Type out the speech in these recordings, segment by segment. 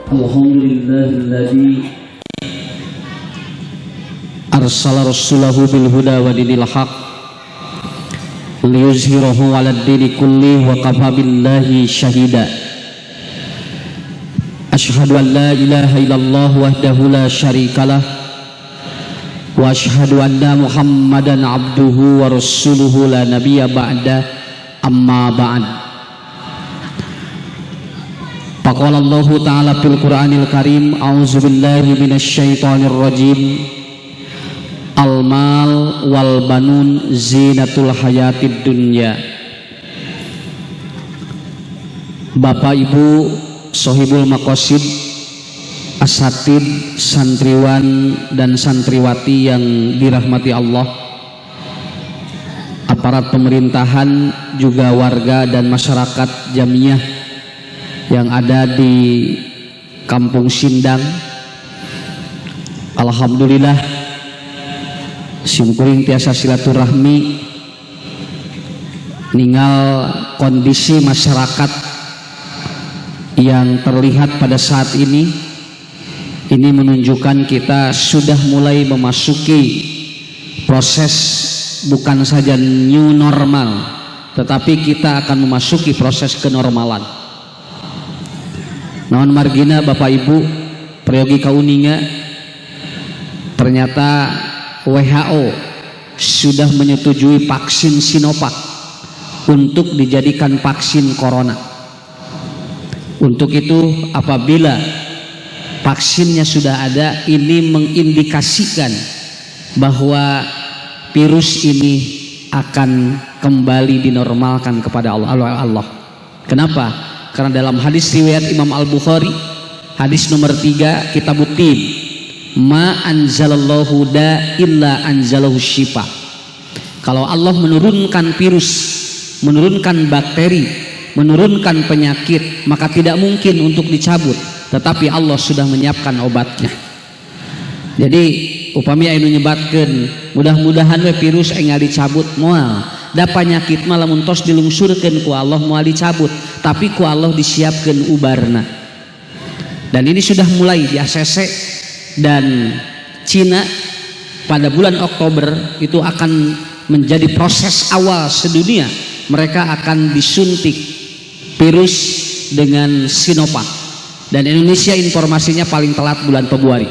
Alhamdulillahilladzi arsala rasulahu bil huda wa dinil haq liyuzhirahu 'alad dini kulli wa kafa billahi syahida. Asyhadu an la ilaha illallah wahdahu la syarikalah wa asyhadu anna Muhammadan abduhu wa rasuluhu la nabiyya ba'da, amma ba'd. Faqala Allahu ta'ala fil Qur'anil Karim, a'udzu billahi minasy syaithanir rajim. Al-mal wal banun zinatul hayatid dunya. Bapak Ibu Sohibul Maqasid, asatid, santriwan dan santriwati yang dirahmati Allah, aparat pemerintahan, juga warga dan masyarakat Jamiyah yang ada di Kampung Sindang. Alhamdulillah simkuring tiasa silaturahmi ninggal kondisi masyarakat yang terlihat pada saat ini menunjukkan kita sudah mulai memasuki proses bukan saja new normal, tetapi kita akan memasuki proses kenormalan. Naon margina Bapak Ibu prayogi kauninga, ternyata WHO sudah menyetujui vaksin Sinovac untuk dijadikan vaksin corona. Untuk itu apabila vaksinnya sudah ada, ini mengindikasikan bahwa virus ini akan kembali dinormalkan kepada Allah. Kenapa? Karena dalam hadis riwayat Imam Al-Bukhari, hadis nomor 3 Kitabut Tib, ma anzalallahu da illa anzalahu syifa. Kalau Allah menurunkan virus, menurunkan bakteri, menurunkan penyakit, maka tidak mungkin untuk dicabut, tetapi Allah sudah menyiapkan obatnya. Jadi upami anu nyebatkeun mudah-mudahan we virus enggak dicabut moal. Da penyakit malah muntos dilungsurkeun ku Allah moal dicabut, tapi ku Allah disiapkeun ubarna. Dan ini sudah mulai di ACC dan Cina pada bulan Oktober itu akan menjadi proses awal sedunia. Mereka akan disuntik virus dengan Sinovac, dan Indonesia informasinya paling telat bulan Februari.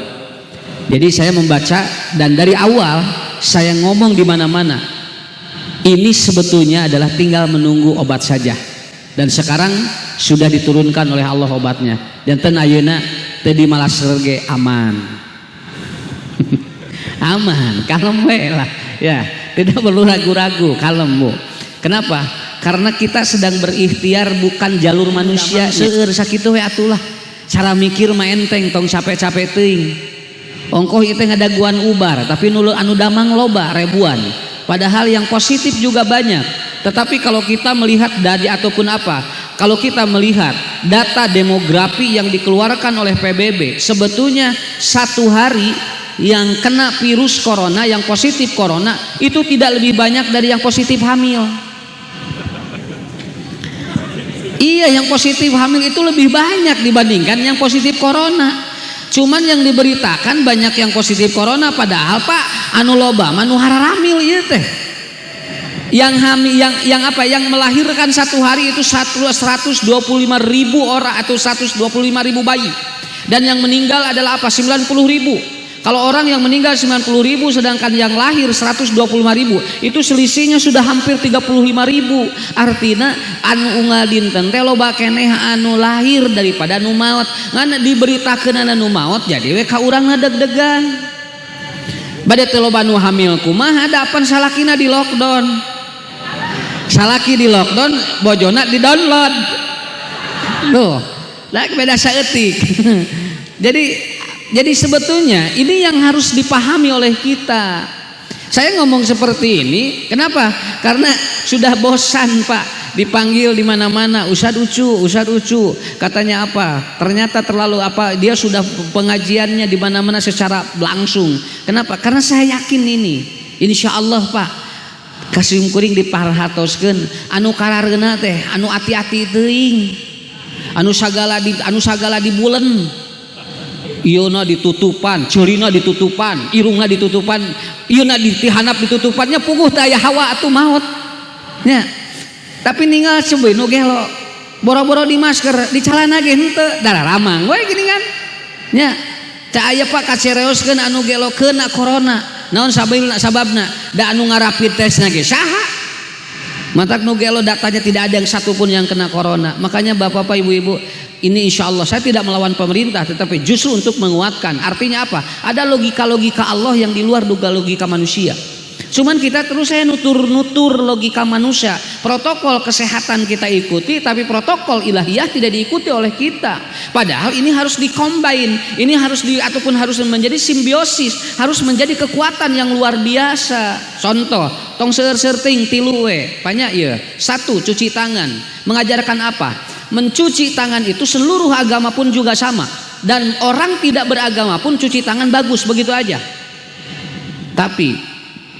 Jadi saya membaca dan dari awal saya ngomong di mana-mana, ini sebetulnya adalah tinggal menunggu obat saja, dan sekarang sudah diturunkan oleh Allah obatnya. Dan ten ayeuna teu dimalasrege aman. Aman, kalem we lah ya, tidak perlu ragu-ragu, kalem Bu. Kenapa? Karena kita sedang berikhtiar bukan jalur manusia. Seueur sakitu we atulah cara mikir mah enteng, tong capek-capek teuing. Ongkoh itu ngadaguan ubar, tapi anu damang loba ribuan. Padahal yang positif juga banyak. Tetapi kalau kita melihat dari ataupun apa, kalau kita melihat data demografi yang dikeluarkan oleh PBB, sebetulnya satu hari yang kena virus corona, yang positif corona itu tidak lebih banyak dari yang positif hamil. Iya, yang positif hamil itu lebih banyak dibandingkan yang positif corona. Cuman yang diberitakan banyak yang positif corona, padahal Pak anu loba manu hararamil ieu teh. Yang hamil, yang melahirkan satu hari itu 125.000 orang atau 125.000 bayi. Dan yang meninggal adalah apa? 90.000. Kalau orang yang meninggal 90.000 sedangkan yang lahir 125.000, itu selisihnya sudah hampir 35.000. Artinya anu unggal dinten teh loba keneh anu lahir daripada anu maot. Ngan diberitakeun anu maot jadi we ka urangna deg-degan. Bade teh loba anu hamil kumaha dapan salakina di lockdown. Salaki di lockdown, bojona di download. Tuh, lah beda saeutik. Jadi sebetulnya ini yang harus dipahami oleh kita. Saya ngomong seperti ini, kenapa? Karena sudah bosan Pak, dipanggil di mana-mana, Ustadz Ucu, katanya apa? Ternyata terlalu apa? Dia sudah pengajiannya di mana-mana secara langsung. Kenapa? Karena saya yakin ini, insya Allah Pak, kasih kuring diparhatoskeun, anu karareuna teh, anu hati-hati teuing, anu sagala di bulen. Iona ditutupan, celina ditutupan, irungna ditutupan, iona ditihanap ditutupannya puguh daya hawa atuh maut. Nya. Tapi ninggal coba nu gelo. Boro-boro di masker, di calana ge henteu, dararamang we gini kan. Nya. Cak aya Pak kacereoskeun anu gelo kena corona. Naon sababna? Da anu ngarapid tesna ge saha? Matak nu gelo datanya tidak ada yang satu pun yang kena corona. Makanya Bapak-bapak, Ibu-ibu, ini insya Allah saya tidak melawan pemerintah, tetapi justru untuk menguatkan. Artinya apa? Ada logika-logika Allah yang di luar duga logika manusia. Cuman kita terus saya nutur logika manusia. Protokol kesehatan kita ikuti, tapi protokol ilahiyah tidak diikuti oleh kita. Padahal ini harus dikombin, ini harus ataupun harus menjadi simbiosis, harus menjadi kekuatan yang luar biasa. Contoh, tong seueur-seueur ting tilu we, banyak ya. 1, cuci tangan. Mengajarkan apa? Mencuci tangan itu seluruh agama pun juga sama, dan orang tidak beragama pun cuci tangan bagus begitu aja. Tapi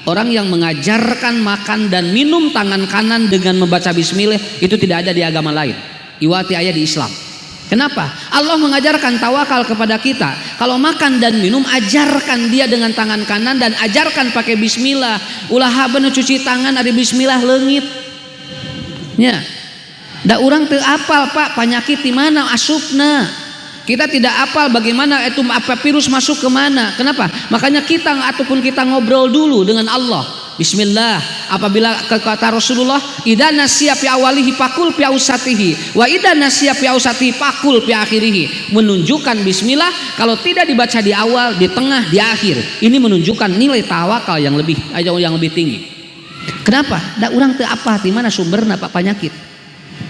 orang yang mengajarkan makan dan minum tangan kanan dengan membaca bismillah itu tidak ada di agama lain. Iwati ayat di Islam. Kenapa? Allah mengajarkan tawakal kepada kita. Kalau makan dan minum, ajarkan dia dengan tangan kanan dan ajarkan pakai bismillah. Ulah bener cuci tangan ada bismillah leungit. Nya. Da urang teu apal Pak penyakit di mana asupna. Kita tidak apal bagaimana itu apa virus masuk ke mana. Kenapa? Makanya kita ataupun kita ngobrol dulu dengan Allah. Bismillah. Apabila kata Rasulullah, idza nasiya fi awalihi pakul fi ausatihi wa idza nasiya fi ausatihi pakul fi akhirih. Menunjukkan bismillah kalau tidak dibaca di awal, di tengah, di akhir. Ini menunjukkan nilai tawakal yang lebih tinggi. Kenapa? Da urang teu apal di mana sumberna Pak penyakit.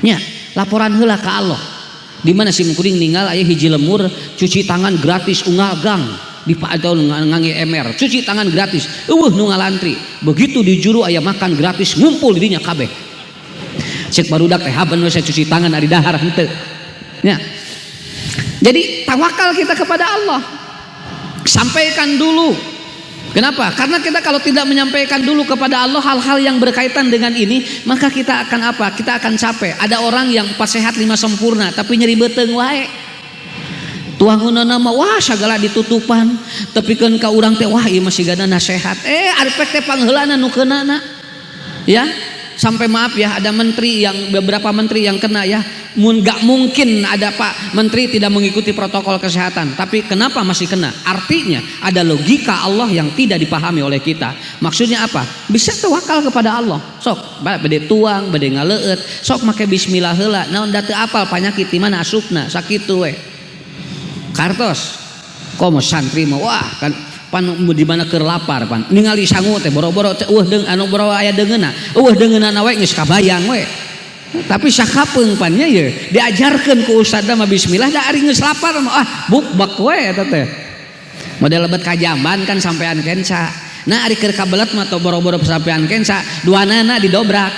Nya, laporan heula ka Allah. Di mana sim kuring ninggal aya hiji lemur cuci tangan gratis unggal gang di atau ngangi MR cuci tangan gratis nu ngalantri. Begitu di juru aya makan gratis ngumpul di dinya kabeh. Cek barudak teh haben we saya cuci tangan ari dahar henteu. Nya. Jadi tawakal kita kepada Allah. Sampaikan dulu. Kenapa? Karena kita kalau tidak menyampaikan dulu kepada Allah hal-hal yang berkaitan dengan ini, maka kita akan apa? Kita akan capek. Ada orang yang 4 sehat 5 sempurna tapi nyeri beuteung wae. Tuangunana mah wah sagala ditutupan, tepikeun ka urang teh wah ieu mah sigana nasehat. Ari pek teh pangheulana nu keunana. Ya, sampai maaf ya ada beberapa menteri yang kena ya. Gak mungkin ada Pak Menteri tidak mengikuti protokol kesehatan, tapi kenapa masih kena? Artinya ada logika Allah yang tidak dipahami oleh kita. Maksudnya apa? Bisa tawakal kepada Allah. Sok bade tuang, bade ngaleueut, sok make bismillah heula. Naon da teu apal penyakit di mana asupna, sakitu we. Kartos. Komo santri mah wah kan pan di mana keur lapar pan. Ningali sangu teh boro-boro deung anu boro aya deungeunna. Deungeunna we geus kabayang we. Tapi sakapeung pannya ya diajarkan ku ustadna mah bismillah da ari geus lapar mah bukbak we eta teh. Model lebet kajamban kan sampean kenca. Nah ari keur kabelet mah teu boro-boro sampean kenca, duanana didobrak.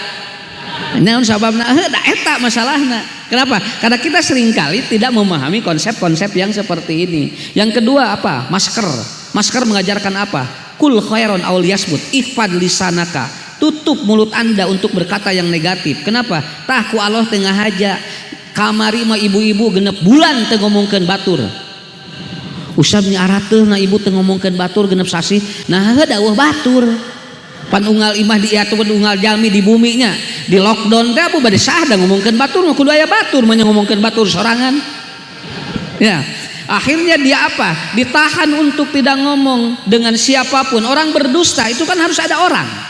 Naon sababna? Da eta masalahna. Kenapa? Karena kita seringkali tidak memahami konsep-konsep yang seperti ini. Yang kedua apa? Masker. Masker mengajarkan apa? Kul khairon aul yasmut, ihfad lisanaka. Tutup mulut Anda untuk berkata yang negatif. Kenapa? Tah ku Allah tengah haja. Kamari mah ibu-ibu genep bulan teu ngomongkeun batur. Usab nyarateuh na ibu teu ngomongkeun batur genep sasi. Nah dawuh batur. Pan unggal imah di ataupun unggal jalmi di buminya. Di lockdown teh abu bade sah da ngomongkeun batur, kudu aya batur mah ngomongkeun batur sorangan. Ya. Akhirnya dia apa? Ditahan untuk tidak ngomong dengan siapapun. Orang berdusta itu kan harus ada orang.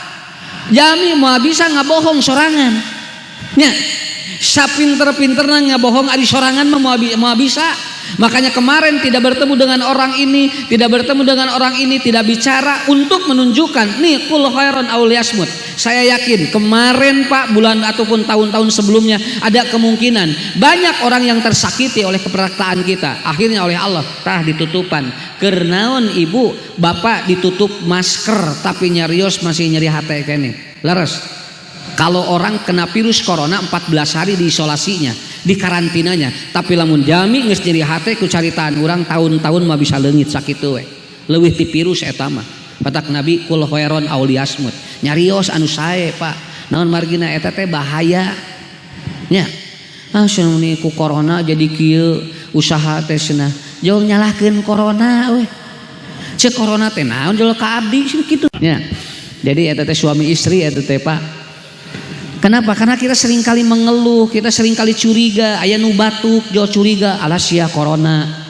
Jami mau bisa ngabohong sorangan. Nya, sapinter-pinterna ngabohong ari sorangan mah mau bisa. Makanya kemarin tidak bertemu dengan orang ini, tidak bertemu dengan orang ini, tidak bicara untuk menunjukkan nih kul khairon aul yasmut. Saya yakin kemarin Pak bulan ataupun tahun-tahun sebelumnya ada kemungkinan banyak orang yang tersakiti oleh keperkataan kita. Akhirnya oleh Allah tah ditutupan. Kernaon ibu bapak ditutup masker tapi nyarios masih nyeri hate kene. Leres. Kalau orang kena virus corona 14 hari diisolasinya, di karantinanya, tapi lamun jami geus nyeri hate ku caritaan urang tahun-tahun mah bisa leungit sakitu we. Leuwih ti virus eta mah. Patak Nabi kul khairon aul yasmut. Nyarios anu sae Pak. Naon margina eta teh bahaya. Nya. Cenah ku corona jadi kieu usaha teh cenah jol nyalahkeun corona we. Cek corona teh naon jol ka abdi kitu nya. Jadi eta teh suami istri eta teh Pak. Kenapa? Karena kita seringkali mengeluh, kita seringkali curiga, aya nu batuk jol curiga alas sia corona.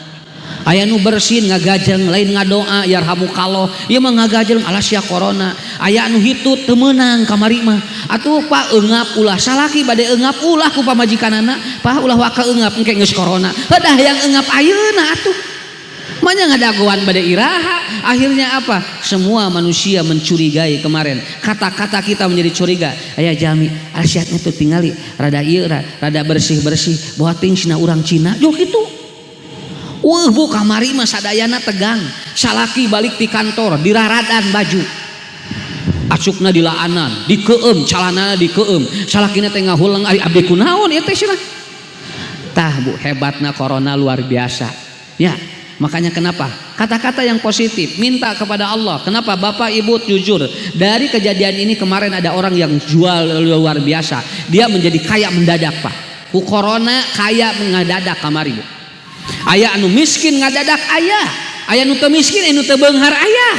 Aya nu bersin ngagajeng lain ngadoa yarhamukallah ieu mah ngagajeng alas sia corona. Aya anu hitut teu meunang kamari mah atuh Pak eungap ulah salaki bade eungap ulah ku pamajikanana Pak ulah waka eungap engke geus corona heudah yang eungap ayeuna atuh manya ngadagoan bade iraha. Akhirnya apa? Semua manusia mencurigai kemarin. Kata-kata kita menjadi curiga. Aya jami asiatnya tuh tingali rada ieu rada bersih-bersih bawa ting cina urang Cina yo kitu. Bu kamari mah sadayana tegang. Salaki balik di kantor diraradan baju. Asukna dilaanan, dikeum, calanana dikeum. Salakina teh ngahulang ari abdi kunaon ieu teh cenah. Tah Bu, hebatna corona luar biasa. Ya, makanya kenapa? Kata-kata yang positif, minta kepada Allah. Kenapa Bapak Ibu jujur? Dari kejadian ini kemarin ada orang yang jual luar biasa. Dia menjadi kaya mendadak Pak. Ku corona kaya mendadak kamari Bu. Aya anu miskin ngadadak aya nu teu miskin anu teu beunghar aya.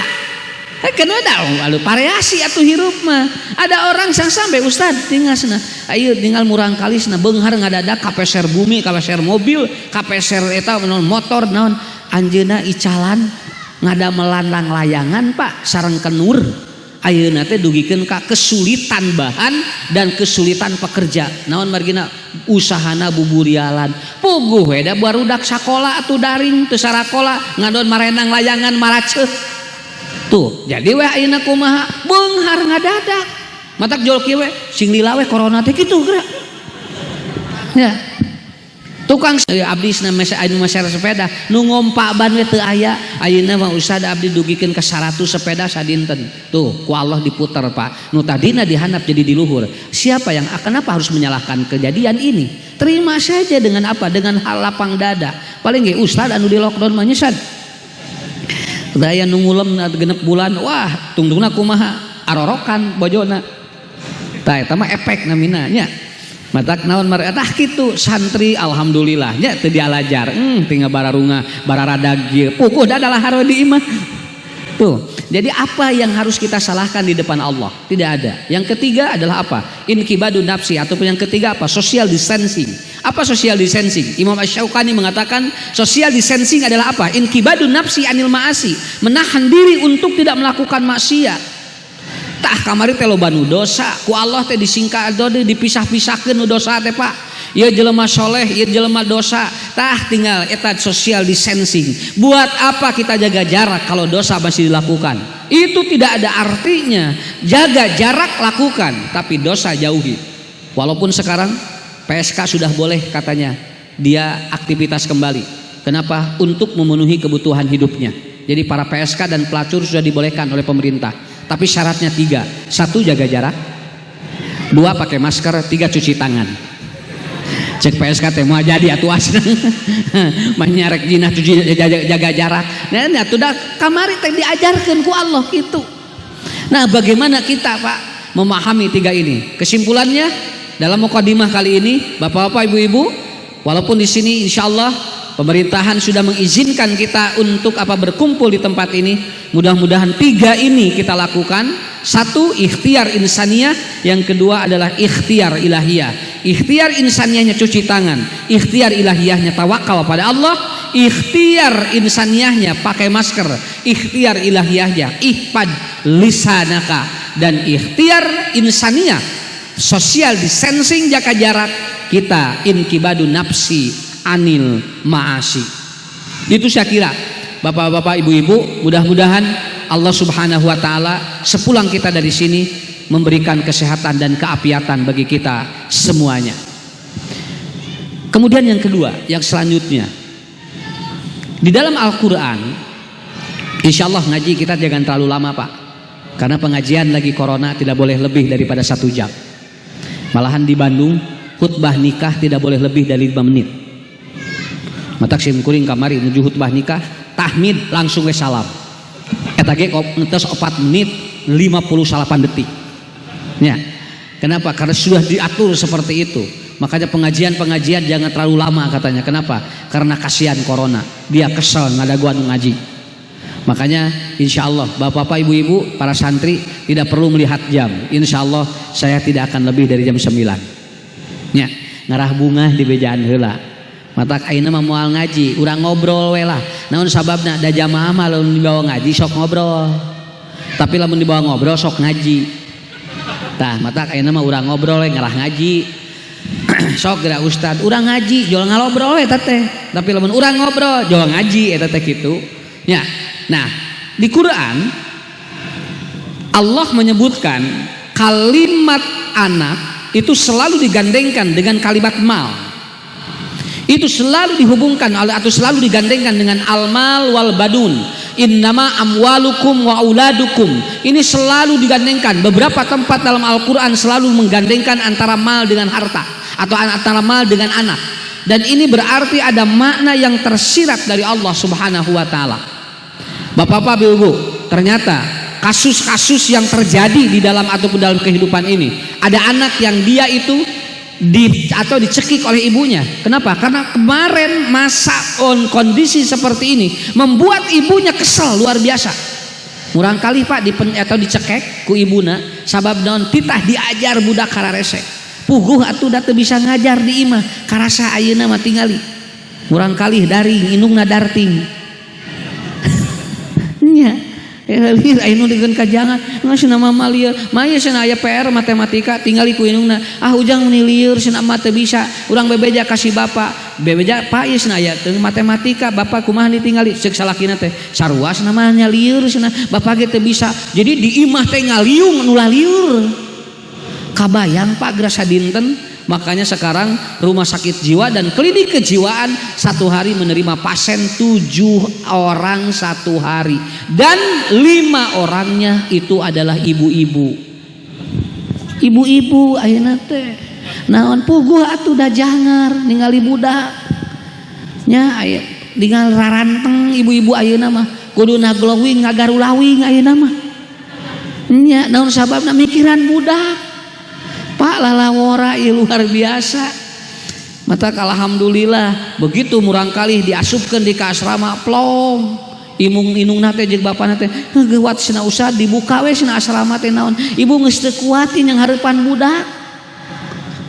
Kenapa da lalu variasi atuh hirup mah. Ada orang sang sampai Ustad tinggalna ayeuna tinggal murang kalisna beunghar ngadadak kapeser bumi, kapeser mobil, kapeser eta naon motor naon anjeunna icalan ngadamelan layangan Pak sareng kenur. Ayeuna teh dugikeun ka kesulitan bahan dan kesulitan pekerja. Naon margina usahana buburialan. Puguh we da barudak sakola atuh daring teu sarakola ngadon marenang layangan maraceuh. Tuh, jadi we ayeuna kumaha? Beunghar ngadadak. Matak jol kieu we sing lila we corona teh kitu geura. Ya. Tukang abdi anu masyarakat sepeda nu ngompa ban we teu aya ayeuna mah Ustad abdi dugikeun ka 100 sepeda sadinten tuh ku Allah diputer Pak nu tadina dihandap jadi di luhur. Siapa yang kenapa harus menyalahkan kejadian ini? Terima saja dengan apa? Dengan hal lapang dada. Paling ge Ustad anu di lockdown mah nyesad daya nu ngulem genep bulan wah tungtungna kumaha arorokan bojona tah eta mah efek namina nya. Matak naon mare tah kitu santri alhamdulillah nya teu dialajar tinggal bararunga bararada gieu pukuh da adalah harodi imah tuh. Jadi apa yang harus kita salahkan di depan Allah? Tidak ada. Yang ketiga adalah apa? Inkibadu nafsi ataupun yang ketiga apa? Social distancing. Apa social distancing? Imam Asy-Syaukani mengatakan social distancing adalah apa? Inkibadu nafsi anil ma'asi, menahan diri untuk tidak melakukan maksiat. Tah kamari teh loba nu dosa ku Allah teh disingkat dipisah-pisahkeun nu dosa teh Pak. Ieu jelema soleh, ieu jelema dosa. Tah tinggal eta social distancing. Buat apa kita jaga jarak kalau dosa masih dilakukan? Itu tidak ada artinya. Jaga jarak lakukan, tapi dosa jauhi. Walaupun sekarang PSK sudah boleh katanya dia aktivitas kembali. Kenapa? Untuk memenuhi kebutuhan hidupnya. Jadi para PSK dan pelacur sudah dibolehkan oleh pemerintah. Tapi syaratnya 3. 1 jaga jarak, 2 pakai masker, 3 cuci tangan. Cek PSK teh mau jadi atuh asna. Manyarek jinah cuci jaga jarak. Nah atuh da kamari teh diajarkeun ku Allah gitu. Nah, bagaimana kita Pak memahami 3 ini? Kesimpulannya dalam mukadimah kali ini, Bapak-bapak, Ibu-ibu, walaupun di sini insyaallah pemerintahan sudah mengizinkan kita untuk berkumpul di tempat ini, mudah-mudahan 3 ini kita lakukan. 1 ikhtiar insaniyah, yang kedua adalah ikhtiar ilahiyah. Ikhtiar insaniyahnya cuci tangan, ikhtiar ilahiyahnya tawakal pada Allah, ikhtiar insaniyahnya pakai masker, ikhtiar ilahiyahnya ihfad lisanaka, dan ikhtiar insaniyah social distancing jaga jarak kita inkibadu nafsi anil ma'asi. Itu saya kira Bapak-bapak, Ibu-ibu, mudah-mudahan Allah Subhanahu wa taala sepulang kita dari sini memberikan kesehatan dan keapiatan bagi kita semuanya. Kemudian yang kedua, yang selanjutnya, di dalam Al-Qur'an, insyaallah ngaji kita jangan terlalu lama Pak, karena pengajian lagi corona tidak boleh lebih daripada 1 jam. Malahan di Bandung khutbah nikah tidak boleh lebih dari 5 menit. Matak sim kuring kamari menuju khutbah nikah, tahmid langsung we salam. Eta ge ngetos 4 menit 58 detik. Ya. Kenapa? Karena sudah diatur seperti itu. Makanya pengajian jangan terlalu lama katanya. Kenapa? Karena kasihan corona. Dia kesel ngadaguan ngaji. Makanya insya Allah bapak-bapak, ibu-ibu, para santri tidak perlu melihat jam. Insya Allah saya tidak akan lebih dari jam 9. Ya, ngarah bunga di bejaan heula. Matak ayeuna mah moal ngaji, urang ngobrol we lah. Naon sababna? Da jamaah mah lamun dibawa ngaji sok ngobrol. Tapi lamun dibawa ngobrol sok ngaji. Tah, matak ayeuna mah urang ngobrol we ngarah ngaji. Sok geura ustad, urang ngaji, jual ngalobrol eta teh. Tapi lamun urang ngobrol, jual ngaji eta teh kitu. Ya. Nah, di Quran Allah menyebutkan kalimat anak itu selalu digandengkan dengan kalimat mal. Itu selalu dihubungkan atau selalu digandengkan dengan al-mal wal badun. Innama amwalukum wa auladukum. Ini selalu digandengkan. Beberapa tempat dalam Al-Quran selalu menggandengkan antara mal dengan harta atau antara mal dengan anak. Dan ini berarti ada makna yang tersirat dari Allah Subhanahu wa taala. Bapak-bapak, ibu-ibu, ternyata kasus-kasus yang terjadi di dalam ataupun dalam kehidupan ini, ada anak yang dia itu dicekik oleh ibunya. Kenapa? Karena kemarin masa kondisi seperti ini membuat ibunya kesel luar biasa. Murang kali Pak atau dicekek ku ibuna sabab naon titah diajar budak kararese. Puguh atuh da teu bisa ngajar di imah, karasa ayeuna mah tingali. Murang kali daring indungna darting. Nya lieur anu digeun kajangan cenah mama lieur maya cenah aya PR matematika tingali ku indungna ujang meni lieur cenah mah teu bisa urang bebeja kasih bapak bebeja pak ieu cenah aya teu matematika bapak kumaha ditingali ceuk salakina teh sarua cenah mah nya lieur cenah bapak ge teu bisa jadi di imah teh ngaliung nu lieur kabayang Pak gerasa dinten. Makanya sekarang rumah sakit jiwa dan klinik kejiwaan satu hari menerima pasien 7 orang satu hari dan 5 orangnya itu adalah ibu-ibu. Ibu-ibu ayeuna teh naon puguh atuh da jangar ningali budak nya aya ningali raranteng ibu-ibu ayeuna mah kuduna glowing ngagarulawing ayeuna mah nya naon sababna mikiran budak. Pak lalawora luar biasa. Mata alhamdulillah begitu murang kali diasupkeun di asrama plong. Imung-inungna teh jeung bapana teh geuwat cenah usah dibuka we cenah asrama teh naon. Ibu geus teu kuatin yang hareupan budak.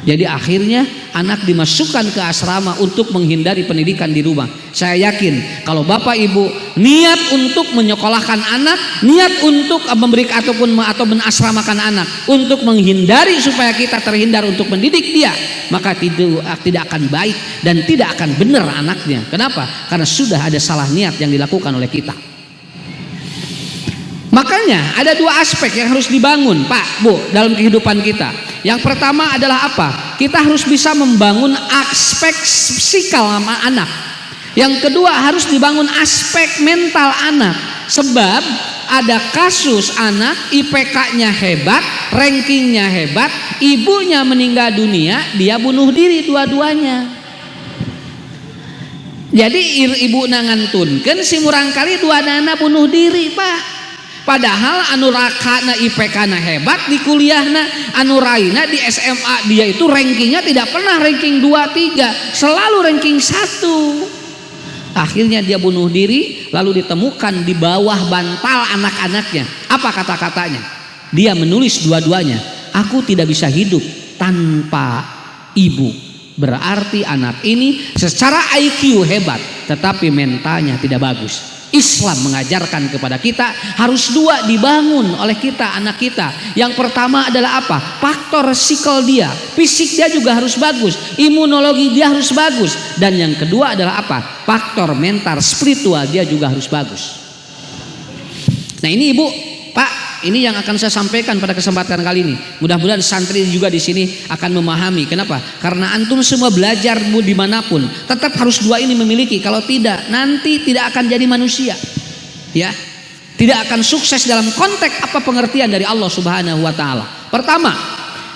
Jadi akhirnya anak dimasukkan ke asrama untuk menghindari pendidikan di rumah. Saya yakin kalau bapak ibu niat untuk menyekolahkan anak, niat untuk memberikan atau menasramakan anak untuk menghindari supaya kita terhindar untuk mendidik dia, maka tidak akan baik dan tidak akan benar anaknya. Kenapa? Karena sudah ada salah niat yang dilakukan oleh kita. Makanya ada 2 aspek yang harus dibangun Pak, Bu, dalam kehidupan kita. Yang pertama adalah apa? Kita harus bisa membangun aspek psikal sama anak. Yang kedua harus dibangun aspek mental anak. Sebab ada kasus anak IPK-nya hebat, rankingnya hebat, ibunya meninggal dunia, dia bunuh diri dua-duanya. Jadi ibu nangantunkeun si murang kali dua anak bunuh diri Pak. Padahal anu rakana IPK-na hebat di kuliahna, anu raina di SMA dia itu rankingnya tidak pernah ranking 2, 3, selalu ranking 1. Akhirnya dia bunuh diri, lalu ditemukan di bawah bantal anak-anaknya. Apa kata-katanya? Dia menulis dua-duanya, aku tidak bisa hidup tanpa ibu. Berarti anak ini secara IQ hebat, tetapi mentalnya tidak bagus. Islam mengajarkan kepada kita harus 2 dibangun oleh kita, anak kita. Yang pertama adalah apa? Faktor psikol dia, fisik dia juga harus bagus, imunologi dia harus bagus, dan yang kedua adalah apa? Faktor mental spiritual dia juga harus bagus. Nah ini Ibu, Pak, ini yang akan saya sampaikan pada kesempatan kali ini. Mudah-mudahan santri juga di sini akan memahami. Kenapa? Karena antum semua belajar dimanapun, tetap harus 2 ini memiliki. Kalau tidak, nanti tidak akan jadi manusia. Ya, tidak akan sukses dalam konteks apa pengertian dari Allah Subhanahu Wa Taala. Pertama,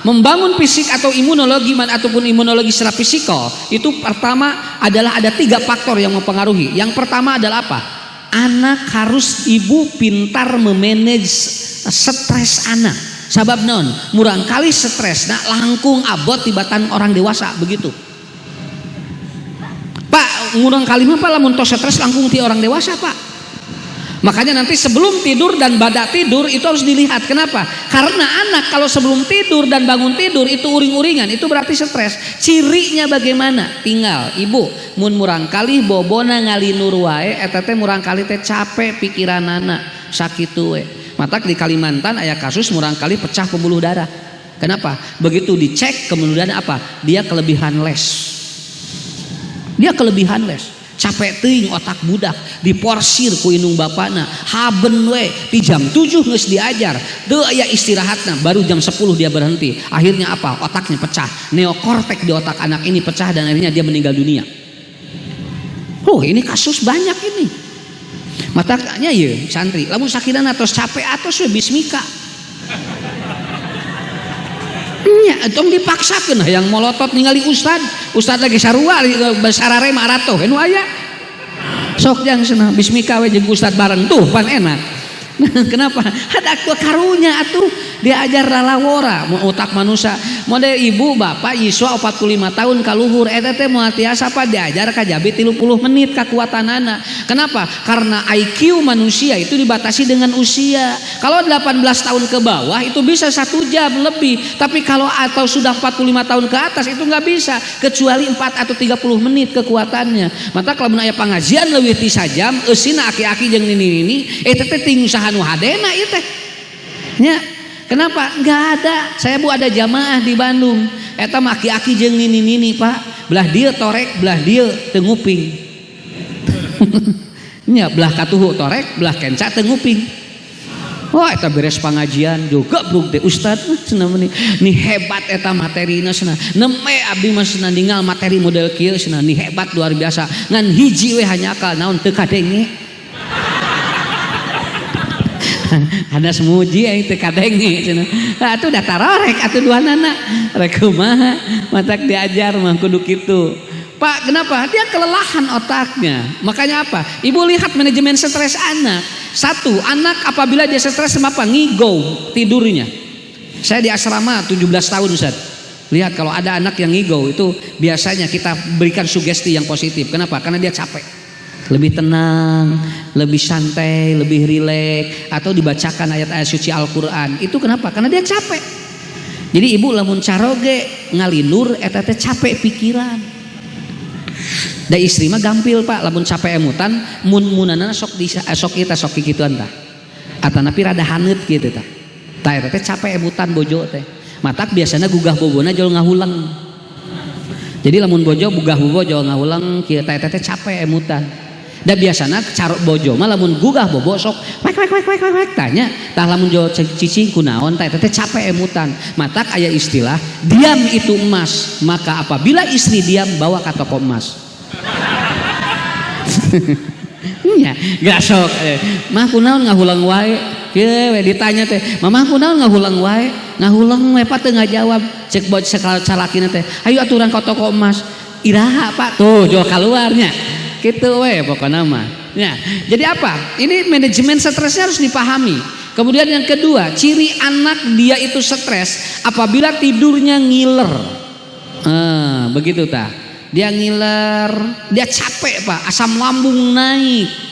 membangun fisik atau imunologi ataupun imunologi secara fisikal itu pertama adalah ada 3 faktor yang mempengaruhi. Yang pertama adalah apa? Anak harus ibu pintar memanage stres anak. Sabab naon? Murang kali stres nah langkung abot tibatan orang dewasa begitu. Pak, murang kali mah Pak lamun tos stres langkung ti orang dewasa Pak. Makanya nanti sebelum tidur dan badak tidur itu harus dilihat. Kenapa? Karena anak kalau sebelum tidur dan bangun tidur itu uring-uringan, itu berarti stres. Cirinya bagaimana? Tinggal ibu mun murang kali bobona ngalinur wae eta teh murang kali teh capek pikiranana sakitu we. Matak di Kalimantan aya kasus murang kali pecah pembuluh darah. Kenapa? Begitu dicek kemudian apa? Dia kelebihan les. Dia kelebihan les. Capek teuing otak budak diporsir ku indung bapana haben we di jam 7 geus diajar teu aya istirahatna baru jam 10 dia berhenti akhirnya apa otaknya pecah neokortek di otak anak ini pecah dan akhirnya dia meninggal dunia. Ini kasus banyak ini makanya ya santri lamun sakitana atos capek atos we bismika nya tong dipaksakeun hayang molotot ningali ustad lagi sarua basarare marato anu aya sok jang cenah bismika we jeung ustad bareng tuh pan enak. Kenapa? Ada karunya atuh diajar lalawora otak manusia mode ibu bapak yiswa 45 tahun kaluhur eta teh moal tiasa apa diajar kajabi 30 menit kakuatanana. Kenapa? Karena IQ manusia itu dibatasi dengan usia. Kalau 18 tahun ke bawah itu bisa 1 jam lebih, tapi kalau atau sudah 45 tahun ke atas itu nggak bisa kecuali 4 atau 30 menit kekuatannya. Maka kalau aya pengajian leuwih ti sajam eusina aki-aki jeung nini-nini eta teh ting usaha nu hadena ieu teh. Nya, kenapa? Enggak ada. Saya Bu ada jamaah di Bandung. Eta mah aki-aki jeung nini-nini, Pak. Belah dieu torek, belah dieu teu nguping. Nya belah katuhu torek, belah kenca teu nguping. Wah, eta beres pengajian juga brug teh ustad cenah ni hebat eta materina cenah. Neme abdi mah cenah ninggal materi model kieu cenah ni hebat luar biasa. Ngan hiji we hanyakal naon teu kadenge. Ada semuji yang teu kadenge cenah. Atuh da tarorek atuh duanana rek kumaha matak diajar mah kudu kitu. Pak, kenapa? Dia kelelahan otaknya. Makanya apa? Ibu lihat manajemen stres anak. 1, anak apabila dia stres apa? Ngigau tidurnya. Saya di asrama 17 tahun Ustaz. Lihat kalau ada anak yang ngigau itu biasanya kita berikan sugesti yang positif. Kenapa? Karena dia capek. Lebih tenang, lebih santai, lebih rileks, atau dibacakan ayat-ayat suci Al-Quran. Itu kenapa? Karena dia capek. Jadi ibu lamun caroge ngalinur eta teh capek pikiran. Da istri mah gampil Pak, lamun capek emutan mun-munana sok kita sok kikituan tah. Atanapi rada haneut kitu tah. Tah eta teh capek emutan bojo teh. Matak biasana gugah bobona jol ngahulang. Jadi lamun bojo gugah bobo jol ngahulang kieu tah eta teh capek emutan. Da biasana carok bojo mah lamun gugah bobo sok wek tanya tah lamun jo cicing kunaon tah eta teh capek emutan. Matak aya istilah diam itu emas, maka apabila istri diam bawa ka toko emas. Nya gak sok mah kunaon ngahulang wae kieu we ditanya teh mamah kunaon ngahulang wae Pak teu ngajawab cek boj sekal calakina teh ayo aturan ka toko emas iraha Pak tuh jual keluarnya gitu we pokoknya mah ya. Jadi apa ini manajemen stresnya harus dipahami. Kemudian yang kedua ciri anak dia itu stres apabila tidurnya ngiler begitu tah dia ngiler dia capek Pak asam lambung naik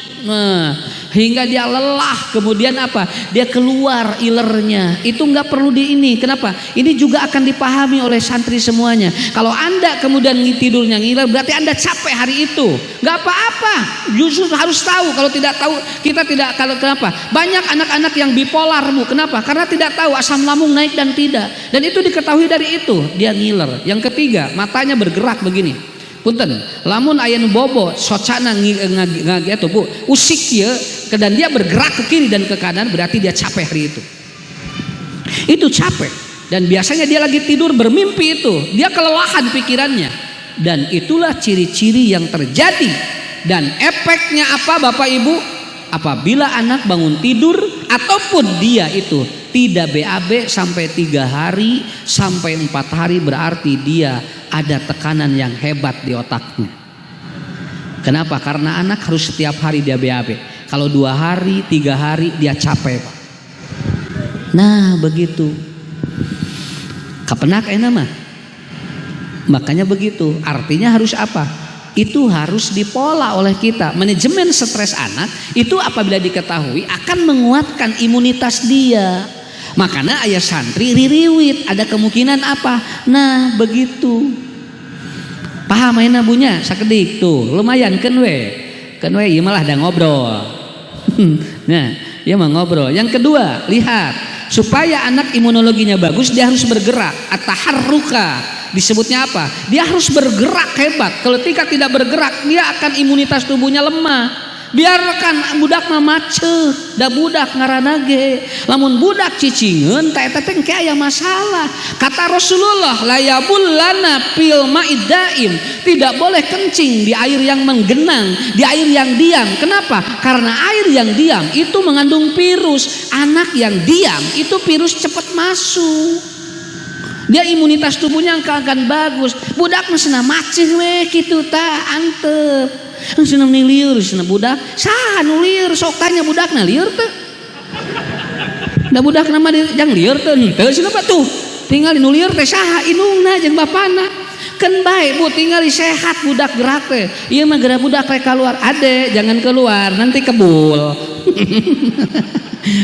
hingga dia lelah kemudian apa dia keluar ilernya itu nggak perlu di ini. Kenapa? Ini juga akan dipahami oleh santri semuanya. Kalau anda kemudian tidurnya ngiler berarti anda capek hari itu, nggak apa-apa, justru harus tahu. Kalau tidak tahu kita tidak. Kalau kenapa banyak anak-anak yang bipolar Bu? Kenapa? Karena tidak tahu asam lambung naik dan tidak, dan itu diketahui dari itu dia ngiler. Yang ketiga matanya bergerak begini. Punten, lamun aya nu bobo socana ngagatu Bu, usik ieu dan dia bergerak ke kiri dan ke kanan berarti dia capek hari itu. Itu capek dan biasanya dia lagi tidur bermimpi itu, dia kelelahan pikirannya. Dan itulah ciri-ciri yang terjadi dan efeknya apa Bapak Ibu? Apabila anak bangun tidur ataupun dia itu tidak BAB sampai 3 hari sampai 4 hari berarti dia ada tekanan yang hebat di otaknya. Kenapa? Karena anak harus setiap hari dia BAB. Kalau 2 hari 3 hari dia capek Pak. Nah begitu kapenak mah. Makanya begitu, artinya harus apa? Itu harus dipola oleh kita. Manajemen stres anak itu apabila diketahui akan menguatkan imunitas dia. Makanya ayah santri ririwit, ada kemungkinan apa? Nah begitu. Paham ayeuna bunya sakedik tuh, lumayan kan we ieu malah ada ngobrol. Nah, ieu mah ngobrol. Yang kedua, lihat, supaya anak imunologinya bagus dia harus bergerak. At-taharruka disebutnya apa? Dia harus bergerak hebat. Kalau tidak bergerak, dia akan imunitas tubuhnya lemah. Biarkan budak mah macet, da budak ngaranna ge. Lamun budak cicingeun teh teh ke aya masalah. Kata Rasulullah, la yabullana fil ma'iddaim. Tidak boleh kencing di air yang menggenang, di air yang diam. Kenapa? Karena air yang diam itu mengandung virus. Anak yang diam itu virus cepat masuk. Dia imunitas tubuhnya akan bagus. Budak mah cenah macih we kitu tah antep. Cenah lieur cenah budak. Saha nu lieur sok tanya budakna lieur teu. Da budakna mah jang lieur teu henteu cenah tuh. Tingali nu lieur teh saha indungna jeung bapana. Keun bae Bu tingali sehat budak gerak teh. Ieu mah gerak budak rek keluar. Ade jangan keluar nanti kebul.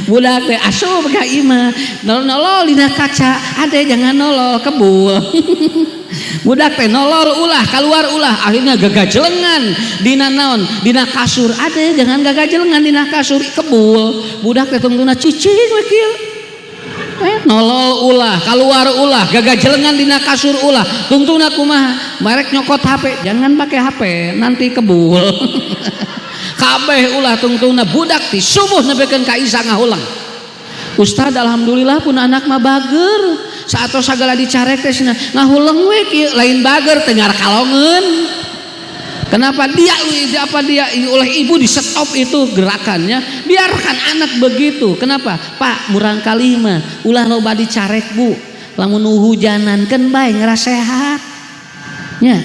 Budak teh asup ka imah nolol dina kaca ade jangan nolol kebul. Budak teh nolol ulah keluar ulah akhirnya gagajelengan dina naon dina kasur ade jangan gagajelengan dina kasur kebul. Budak teh tungtuna cicing we kieu nolol ulah keluar ulah gagajelengan dina kasur ulah tungtuna kumaha marek nyokot HP jangan pakai HP nanti kebul. Kabeh ulah tungtungna budak ti subuh nepikeun ka isya ngahulang. Ustad alhamdulillah pun anak mah bager. Saatos sagala dicarek teh cenah ngahulang we kieu lain bager teh ngar kalongeun. Kenapa dia oleh ibu di stop itu gerakannya? Biarkan anak begitu. Kenapa? Pak murang kali mah ulah loba dicarek Bu. Lamun hujanan keun bae ngeras sehat. Nya.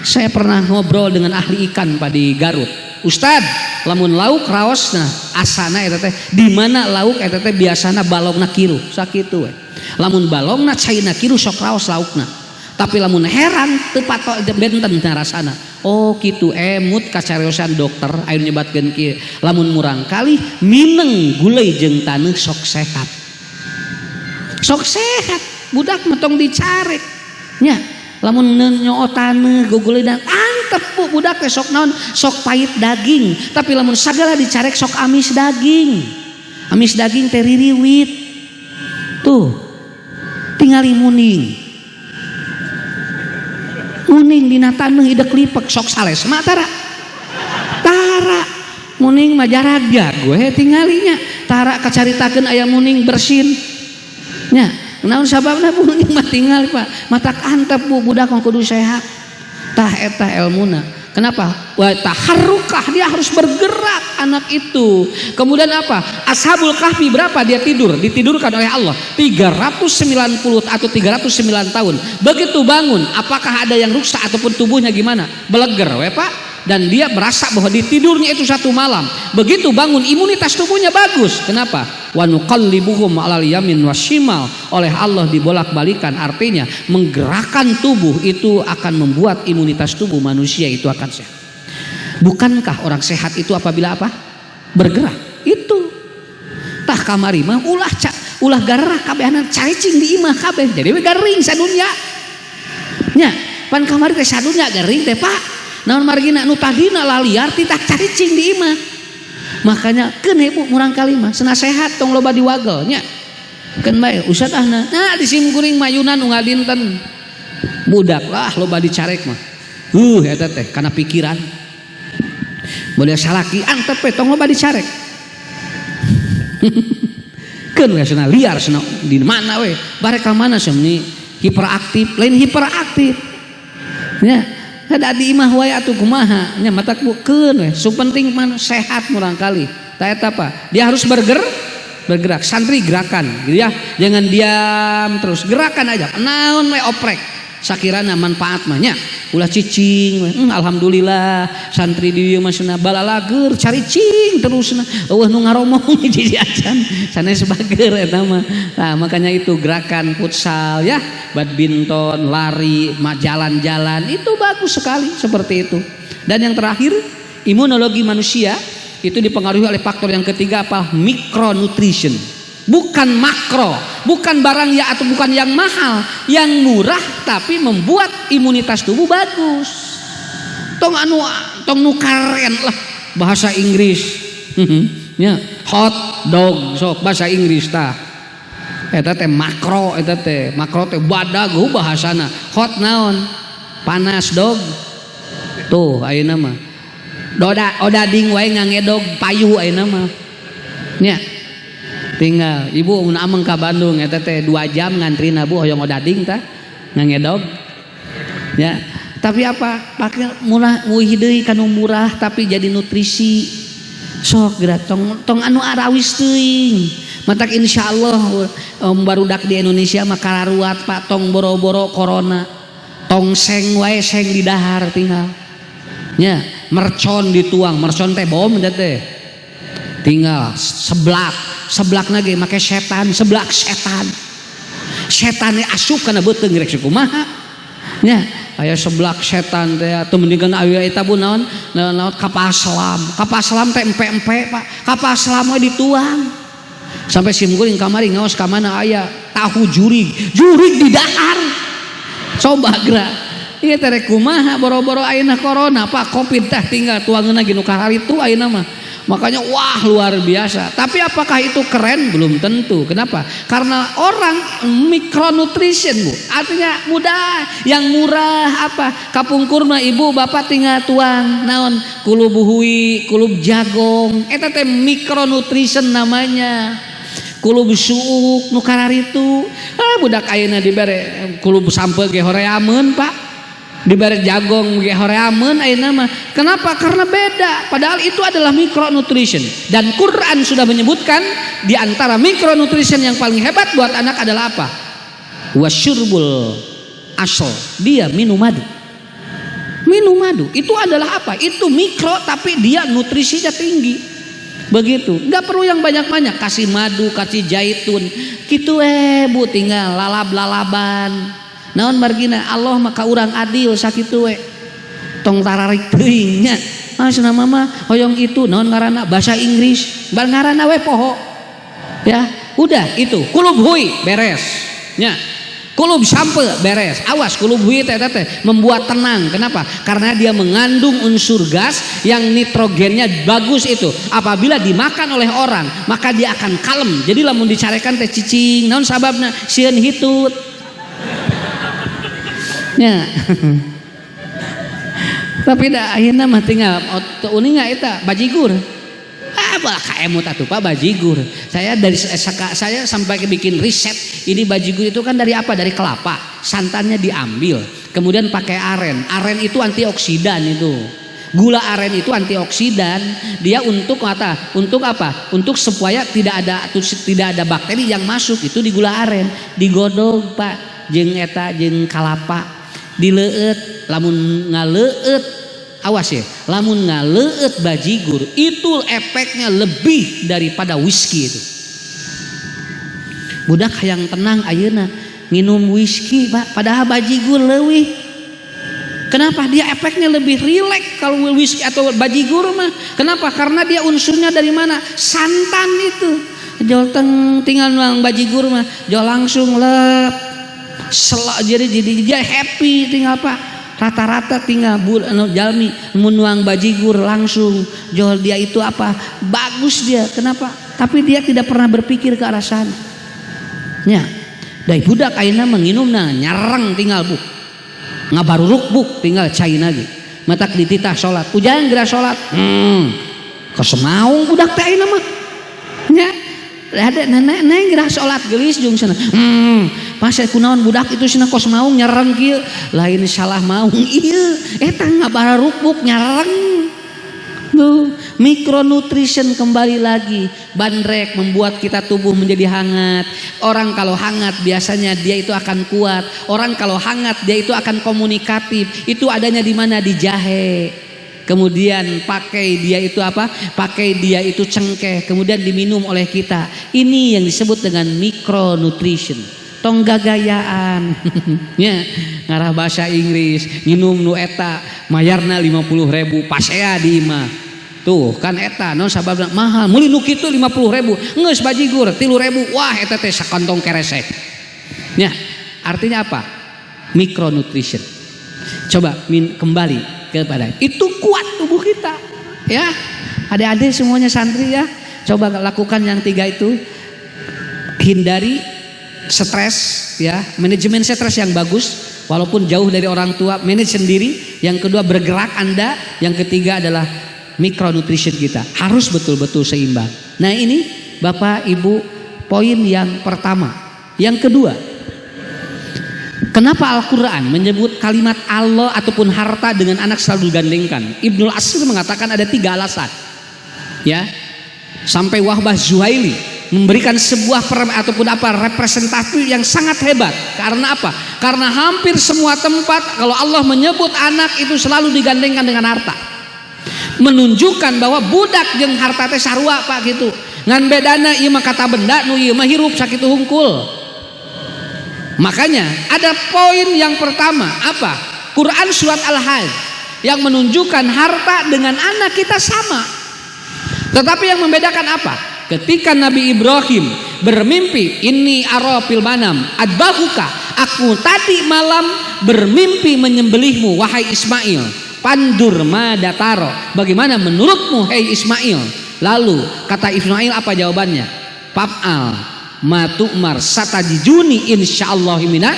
Saya pernah ngobrol dengan ahli ikan Pak di Garut. Ustad, lamun lauk raosna asana eta teh di mana lauk eta teh biasana balongna kiru sakitu we. Lamun balongna caina kiru sok raos laukna. Tapi lamun heran teu patok benten rasana. Oh kitu emut kacariosan dokter aya nyebatkeun kieu. Lamun murang kali mineng gulai jeung taneuh sok sehat. Sok sehat budak metong dicarek. Nya lamun nyootan gugulai dan antep Bu budak teh sok naon sok pahit daging tapi lamun sagala dicarek sok amis daging teh ririwit tuh tingali muning dina taneuh idek lipek sok sales mah tara muning mah jaraga gue tinggalinya tara kacaritakeun aya muning bersin nya naon sababna muning mah tinggal Pak matak antep Bu budak kudu sehat tah eta ilmuna. Kenapa? Wa taharrukah dia harus bergerak anak itu. Kemudian apa? Ashabul Kahfi berapa dia tidur? Ditidurkan oleh Allah 390 atau 309 tahun. Begitu bangun, apakah ada yang rusak ataupun tubuhnya gimana? Beleger we Pak. Dan dia merasa bahwa di tidurnya itu satu malam. Begitu bangun imunitas tubuhnya bagus. Kenapa? Wa nuqallibuhum 'alal yamin washimal. Oleh Allah dibolak-balikan, artinya menggerakkan tubuh itu akan membuat imunitas tubuh manusia itu akan sehat. Bukankah orang sehat itu apabila apa? Bergerak. Itu. Tah kamari mah ulah garah kabehanan cacing di imah kabeh. Jadi we garing sadunya. Nya, pan kamari teh sadunya garing teh Pak. Naon margina nu tadina laliar titah cacing di imah. Makanya keun Bu murang kali mah cenah sehat tong loba diwagel nya. Keun bae usadahna. Nah di simkuring mayunan nu ngadinten budak lah loba dicarek mah. Eta teh kana pikiran. Boleh salaki antep we tong loba dicarek. Keun we cenah liar cenah di mana we? Bare ka mana semni hiperaktif, lain hiperaktif. Nya. Ada di imah wae atuh kumaha nya matak bukeun we su penting mah sehat murang kali tah eta apa dia harus bergerak santri gerakan gitu ya jangan diam terus gerakan aja naon we oprek sakirana manfaatnya ulah cicing alhamdulillah santri di masuna balalager cari cing terus nu ngaromong jadi acan sanes bager eta mah. Nah, makanya itu gerakan futsal ya, badminton, lari, jalan-jalan itu bagus sekali seperti itu. Dan yang terakhir, imunologi manusia itu dipengaruhi oleh faktor yang ketiga apa? Micronutrition. Bukan makro, bukan barang ya atau bukan yang mahal, yang murah tapi membuat imunitas tubuh bagus. Tong nu keren lah bahasa Inggris. Ya, hot dog sok bahasa Inggris tah. Eta teh makro, eta teh makro teh badag bahasana. Hot naon? Panas dog. Tuh ayeuna mah. Odading wae ngangedog payu ayeuna mah. Nya. Tinggal ibu mun ameng ka Bandung eta teh 2 jam ngantrina bu hoyong odading tah ngangedog. Ya. Tapi apa? Pakai murah muih deui kanu murah tapi jadi nutrisi. Sok geura tong anu arawis teuing. Matak insyaallah barudak di Indonesia mah kararuat Pak tong boro-boro corona. Tong seng wae seng di dahar tinggal. Nya, mercon dituang, mercon teh bom teh. Tinggal seblak nage make setan, seblak setan. Setane asup kana beuteung rek kumaha. Nya, aya seblak setan teh atuh mendingan aya eta bu naon kapal selam. Kapal selam teh empe-empe Pak. Kapal selam we dituang. Sampai simkuring kamari ngaos ka mana aya tahu jurig di dahar. Coba geura. Ieu teh rek kumaha boro-boro ayeuna corona Pak Covid teh tinggal tuangeunna ginu kahari tu ayeuna mah. Makanya wah luar biasa. Tapi apakah itu keren? Belum tentu. Kenapa? Karena orang micronutrition bu. Artinya mudah, yang murah apa? Kapungkur mah ibu bapak tinggal tuang naon kulub buhui, kulub jagong. Eta teh micronutrition namanya. Kulub suuk nu kararitu. Budak ayeuna dibere kulub sampel ge horeameun Pak. Diberi jagong ge horeameun ayeuna mah. Kenapa? Karena beda. Padahal itu adalah micronutrition. Dan Quran sudah menyebutkan di antara micronutrition yang paling hebat buat anak adalah apa? Wasyurbul asal. Dia minum madu. Minum madu itu adalah apa? Itu mikro tapi dia nutrisinya tinggi. Begitu. Enggak perlu yang banyak-banyak, kasih madu, kasih zaitun. Kitu bu tinggal lalab-lalaban. Naon margina Allah maka urang adil sakitu we tong tararik teuing nya cenah mama hoyong itu naon ngaranna bahasa Inggris bal ngaranna we poho ya udah itu kulub hui beres nya kulub sampe beres awas kulub hui teh membuat tenang. Kenapa? Karena dia mengandung unsur gas yang nitrogennya bagus itu apabila dimakan oleh orang maka dia akan kalem jadi lamun dicarekan teh cicing naon sababna sieun hitut ya. Tapi dah akhirnya mah tinggal uninga eta bajigur. Bah kaemut atuh Pak bajigur. Saya sampai bikin riset ini bajigur itu kan dari apa? Dari kelapa. Santannya diambil, kemudian pakai aren. Aren itu antioksidan itu. Gula aren itu antioksidan. Dia untuk apa? Untuk apa? Untuk supaya tidak ada bakteri yang masuk itu di gula aren. Digodog Pak jeung eta jeung kalapa. Dileueut lamun ngaleueut awas ya lamun ngaleueut bajigur itu efeknya lebih daripada whisky itu. Budak hayang tenang ayeuna nginum whisky Pak padahal bajigur leuwih. Kenapa? Dia efeknya lebih rileks kalau whisky atau bajigur mah. Kenapa? Karena dia unsurnya dari mana? Santan itu. Jol tinggal nuang bajigur mah jol langsung lep jadi dia happy tinggal Pak rata-rata tinggal jalmi menuang bajigur langsung jual dia itu apa bagus dia. Kenapa? Tapi dia tidak pernah berpikir ke arah sana nya dari budak ayeuna menginumna nyareng tinggal bu ngabaruruk buk tinggal cai lagi mata dititah sholat ujian gerak sholat kesemaung budak teh ayeuna mah nya ada nenek gerak sholat gelis jeung sana pas kunaon budak itu cenah kos maung nyereng kieu lain salah maung ieu eta ngabararuk buk nyereng tuh Micronutrition kembali lagi, bandrek membuat kita tubuh menjadi hangat. Orang kalau hangat biasanya dia itu akan kuat. Orang kalau hangat dia itu akan komunikatif. Itu adanya di mana? Di jahe. Kemudian pakai dia itu apa? Pakai dia itu cengkeh. Kemudian diminum oleh kita. Ini yang disebut dengan micronutrition. Tong gagayaan. Ya, ngarah bahasa Inggris, nginum nu eta mayarna 50.000 pasea di imah. Tuh kan eta non sababna mahal meuli nu kitu 50.000 geus bajigur 3.000 wah eta teh sakantong keresek. Ya, artinya apa? Micronutrition. Coba kembali kepada itu kuat tubuh kita. Ya, adik-adik semuanya santri ya, coba lakukan yang 3 itu. Hindari stres ya, manajemen stres yang bagus walaupun jauh dari orang tua, manage sendiri. Yang kedua bergerak Anda, yang ketiga adalah micronutrition kita harus betul-betul seimbang. Nah ini Bapak Ibu poin yang pertama. Yang kedua, kenapa Al-Quran menyebut kalimat Allah ataupun harta dengan anak selalu digandengkan? Ibnul Asir mengatakan ada 3 alasan. Ya, sampai Wahbah Zuhaili memberikan sebuah representasi yang sangat hebat. Karena apa? Karena hampir semua tempat kalau Allah menyebut anak itu selalu digandengkan dengan harta. Menunjukkan bahwa budak jeung harta teh sarua Pak gitu. Ngan bedana ieu mah kata benda nu ieu mah hirup sakitu hungkul. Makanya ada poin yang pertama apa? Quran surat Al-Hajj yang menunjukkan harta dengan anak kita sama. Tetapi yang membedakan apa? Ketika Nabi Ibrahim bermimpi, inni ara fil manam adbahuka, aku tadi malam bermimpi menyembelihmu wahai Ismail. Pandur madataro, bagaimana menurutmu hei Ismail? Lalu kata Ismail apa jawabannya? Fa'al matu'mar satajiduni insyaallah minna.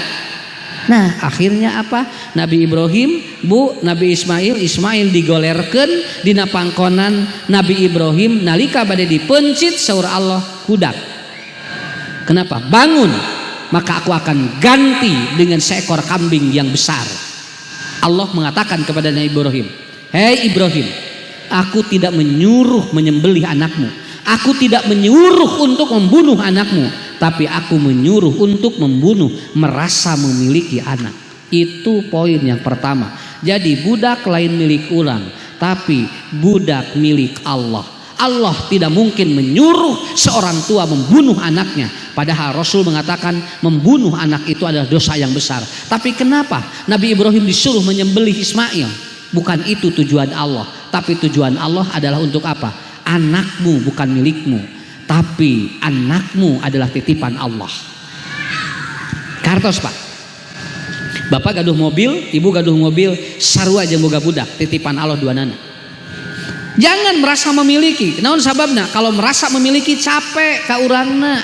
Nah akhirnya apa? Nabi Ibrahim Nabi Ismail digolerkeun dina pangkonan Nabi Ibrahim nalika bade dipencit saur Allah hudak. Kenapa? Bangun maka aku akan ganti dengan seekor kambing yang besar. Allah mengatakan kepada Nabi Ibrahim, hei Ibrahim, aku tidak menyuruh menyembelih anakmu, aku tidak menyuruh untuk membunuh anakmu, tapi aku menyuruh untuk membunuh merasa memiliki anak. Itu poin yang pertama. Jadi budak lain milik orang, tapi budak milik Allah. Allah tidak mungkin menyuruh seorang tua membunuh anaknya. Padahal Rasul mengatakan membunuh anak itu adalah dosa yang besar. Tapi kenapa Nabi Ibrahim disuruh menyembelih Ismail? Bukan itu tujuan Allah. Tapi tujuan Allah adalah untuk apa? Anakmu bukan milikmu, tapi anakmu adalah titipan Allah. Kartos Pak. Bapak gaduh mobil, ibu gaduh mobil, sarua jeung boga budak, titipan Allah duanana. Jangan merasa memiliki. Naon sababna? Kalau merasa memiliki capek ka urangna.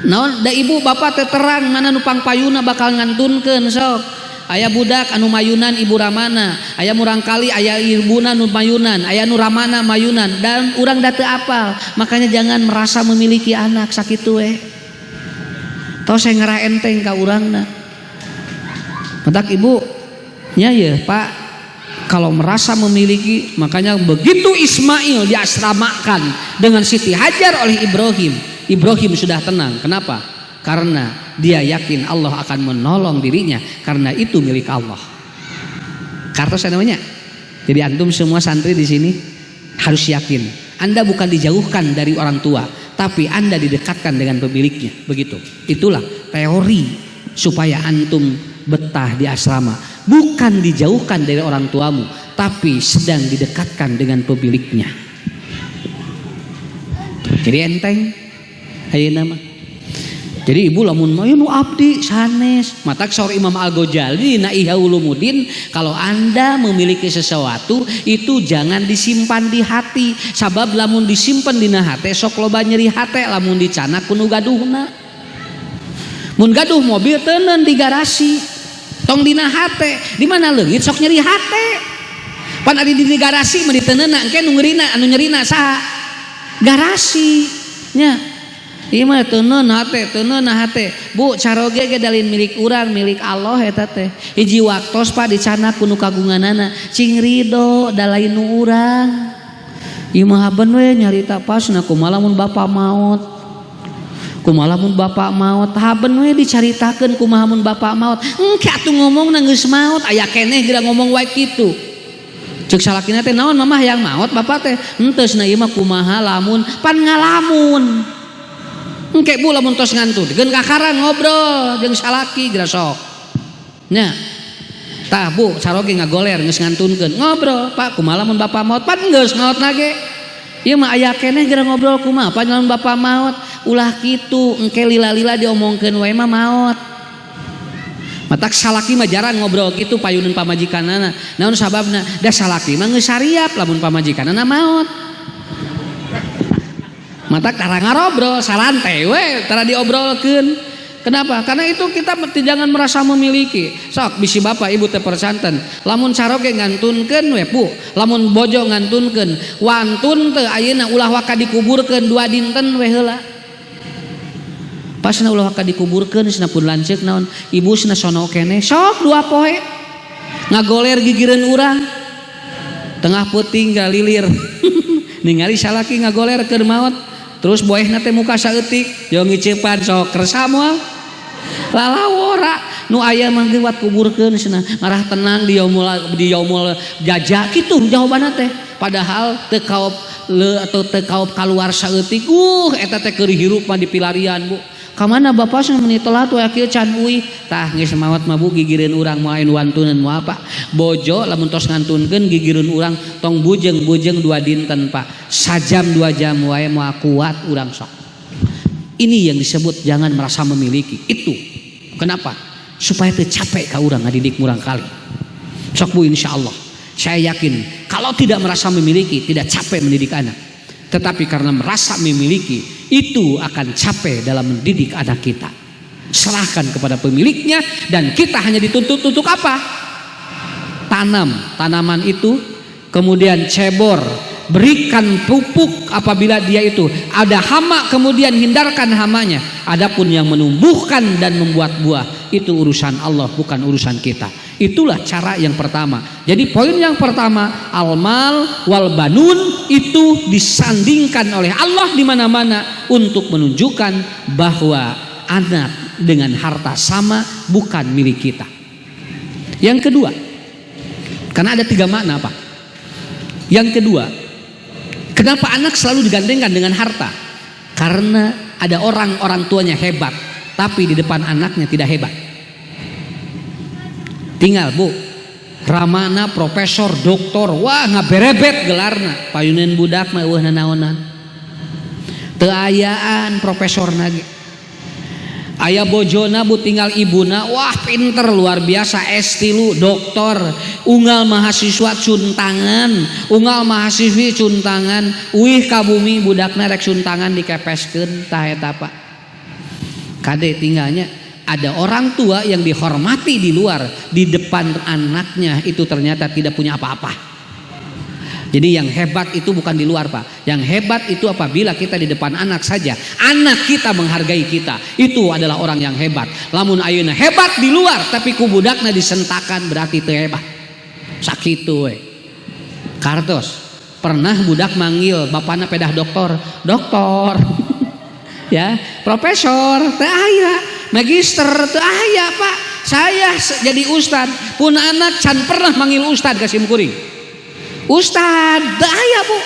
Naon da ibu bapak teh terang mana nu pangpayuna bakal ngantunkeun sok. Aya budak anu mayunan ibu ramana, aya murangkali aya ibuna nu mayunan, aya nu ramana mayunan dan urang da teu apal. Makanya jangan merasa memiliki anak sakitu we. Tos saya ngarah enteng ka urangna. Mentak ibu nya ye Pak, kalau merasa memiliki, makanya begitu Ismail diasramakan dengan Siti Hajar oleh Ibrahim, Ibrahim sudah tenang. Kenapa? Karena dia yakin Allah akan menolong dirinya, karena itu milik Allah. Kartos namanya. Jadi antum semua santri di sini harus yakin, Anda bukan dijauhkan dari orang tua, tapi Anda didekatkan dengan pemiliknya. Begitu. Itulah teori supaya antum betah di asrama. Bukan dijauhkan dari orang tuamu, tapi sedang didekatkan dengan pemiliknya. Jadi enteng ayeuna mah. Jadi ibu lamun mah nu abdi sanes. Matak saur Imam Al-Ghazali na Ihya Ulumuddin, kalau Anda memiliki sesuatu itu jangan disimpan di hati. Sabab lamun disimpan dina hate sok loba nyeri hate lamun dicanak kuno gaduhna. Mun gaduh mobil teuneun di garasi. Tong dina hate, di mana leungit sok nyeri hate. Pan ari di garasi mah diteunena engke nu ngeurina anu nyerina saha? Garasi nya. Ieu mah teuneun hate. Bu, caroge ge dalin milik urang, milik Allah eta teh. Hiji waktos Pak dicanak kuno kagunganana, cing ridho da lain nu urang. ieu mah haben we nyarita pasna kumaha lamun bapa maot. Kumaha lamun bapa maot, haben we dicaritakeun kumaha mun bapa maot. Engke atuh ngomongna geus maot, aya keneh geura ngomong wae kitu. Cek salakina teh naon mamah yang maot bapak teh enteus na ieu mah kumaha lamun pan ngalamun engke bu lamun tos ngantun geun kakaran ngobrol jeung salaki geura sok nya tah bu saroge ngagoler geus ngantunkeun ngobrol pak kumaha lamun bapak maot pan geus maotna ge ieu mah aya keneh geura ngobrol kumaha pan lamun bapak maot ulah kitu engke lila-lila diomongkeun wae mah maot. Matak salaki mah jarang ngobrol gitu payunan pamajikanana. Naon sababna? Da salaki mah geus sariap lamun pamajikanana maot. Matak tara ngarobrol, salante we tara diobrolkeun. Kenapa? Karena itu kita jangan merasa memiliki. Sok bisi bapak ibu teh percanten. Lamun saroge ngantunkeun we pu, lamun bojo ngantunkeun, wantun teu ayeuna ulah waka dikuburkeun 2 dinten we heula. Pasna ulah ka dikuburkeun cenah pun lanceuk naon ibu cenah sono keneh sok 2 poe ngagoler gigireun urang tengah peuting galilir ningali salaki ngagoler keur maot terus boehna teh muka saeutik yo ngiceupan sok kersa moal lalawora nu aya mah ge wat kuburkeun cenah ngarah tenang di yaumul jaja kitu jawabanna teh padahal teu kaop atau teu kaop kaluar saeutik eta teh keur hirup mah di pilarian bu. Kamana bapak sana meni telat we kieu can uih tah geus maot mah bu gigireun urang moal wantuneun moal pak bojo lamun tos ngantunkeun gigireun urang tong bujeng-bujeng 2 dinten pak sajam 2 jam wae moal kuat urang sok. Ini yang disebut jangan merasa memiliki itu. Kenapa? Supaya teu capek ka urang ngadidik murang kali. Sok bu insyaallah saya yakin kalau tidak merasa memiliki tidak capek mendidik anak. Tetapi karena merasa memiliki itu akan capek dalam mendidik anak kita. Serahkan kepada pemiliknya dan kita hanya dituntut untuk apa? Tanam tanaman itu, kemudian cebor, berikan pupuk apabila dia itu ada hama, kemudian hindarkan hamanya. Adapun yang menumbuhkan dan membuat buah itu urusan Allah, bukan urusan kita. Itulah cara yang pertama. Jadi poin yang pertama, al-mal wal banun itu disandingkan oleh Allah di mana-mana untuk menunjukkan bahwa anak dengan harta sama bukan milik kita. Yang kedua, karena ada 3 makna Pak. Yang kedua, kenapa anak selalu digandengkan dengan harta? Karena ada orang tuanya hebat, tapi di depan anaknya tidak hebat. Tinggal bu, ramana profesor, doktor, wah ngaberebet gelarna, payunan budak mah eueuh nanaonan. Teu ayaan profesor nage. Aya bojona bu tinggal ibuna, wah pinter luar biasa S3 doktor, unggal mahasiswa cuntangan, unggal mahasiswi cuntangan, uih ka bumi budakna rek cuntangan dikepeskeun tah eta Pak. Kade tinggalnya ada orang tua yang dihormati di luar, di depan anaknya itu ternyata tidak punya apa-apa. Jadi yang hebat itu bukan di luar Pak. Yang hebat itu apabila kita di depan anak saja, anak kita menghargai kita, itu adalah orang yang hebat. Lamun ayeuna hebat di luar tapi ku budakna disentakan berarti teu hebat. Sakitu we. Kartos pernah budak manggil bapana pedah doktor, doktor. Ya, profesor teu aya. Magister teu aya Pak. Saya jadi ustad pun anak can pernah manggil ustad ka simkuring. Ustad teu aya Bu.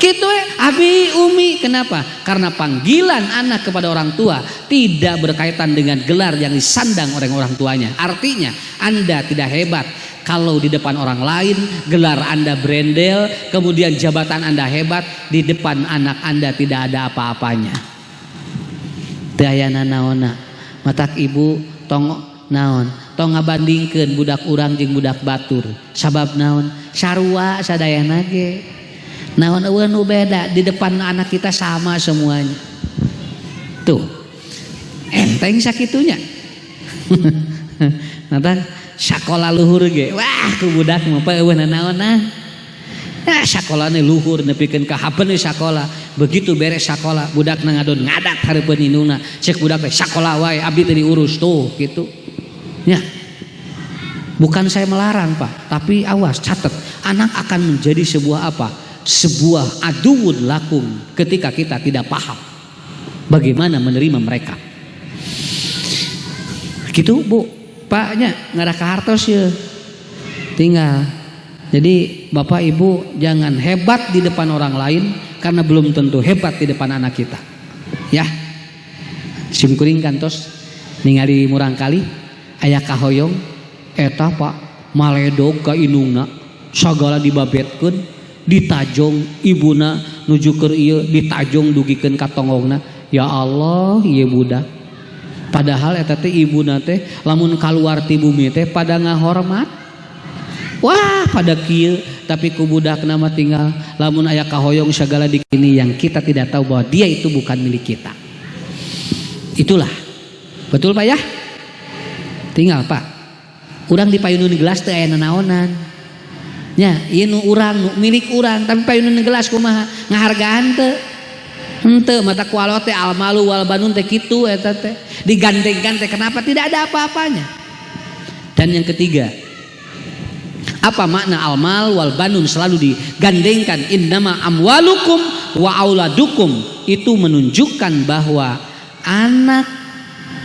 Kitu we abi umi. Kenapa? Karena panggilan anak kepada orang tua tidak berkaitan dengan gelar yang disandang oleh orang tuanya. Artinya Anda tidak hebat kalau di depan orang lain gelar Anda brendel, kemudian jabatan Anda hebat, di depan anak Anda tidak ada apa-apanya. Teu aya nanaonna. Matak ibu tong naon tong ngabandingkeun budak urang jeung budak batur sabab naon sarua sadayana ge naon eueuh nu beda di depan anak kita sama semuanya tuh enteng sakitunya. Matak sakola luhur ge wah ku budak mah eueuh nanaonna sakolana luhur nepikeun ka hapeun sakola. Begitu beres sakola budak ngadon ngadat hareupeun indungna cek budak teh sakola wae abdi teh diurus tuh gitu ya. Bukan saya melarang Pak, tapi awas catat anak akan menjadi sebuah apa sebuah aduun lakum ketika kita tidak paham bagaimana menerima mereka. Gitu Bu, Paknya nggak ada kahartos ya. Tinggal. Jadi Bapak Ibu jangan hebat di depan orang lain karena belum tentu hebat di depan anak kita. Ya. Simkuring kantos ningali murang kali aya kahoyong eta Pak maledog ka indungna sagala dibabetkeun ditajong ibuna nuju keur ieu ditajong dugikeun ka tongongna. Ya Allah ieu budak. Padahal eta teh ibuna teh lamun kaluar ti bumi teh pada ngahormat. Wah pada kieu tapi ku budakna mah tinggal lamun aya kahoyong sagala dikini yang kita tidak tahu bahwa dia itu bukan milik kita. Itulah. Betul Pak ya? Tinggal Pak. Urang dipayunun gelas teh aya nanaonan. Nya, ieu nu urang nu milik urang tapi payunun gelas kumaha? Ngahargaan teu? Henteu mata ku Allah teh almalu wal banun teh kitu eta teh. Digandengkan teh kenapa tidak ada apa-apanya? Dan yang ketiga, apa makna almal wal banun selalu digandengkan? Innama amwalukum wa auladukum, itu menunjukkan bahwa anak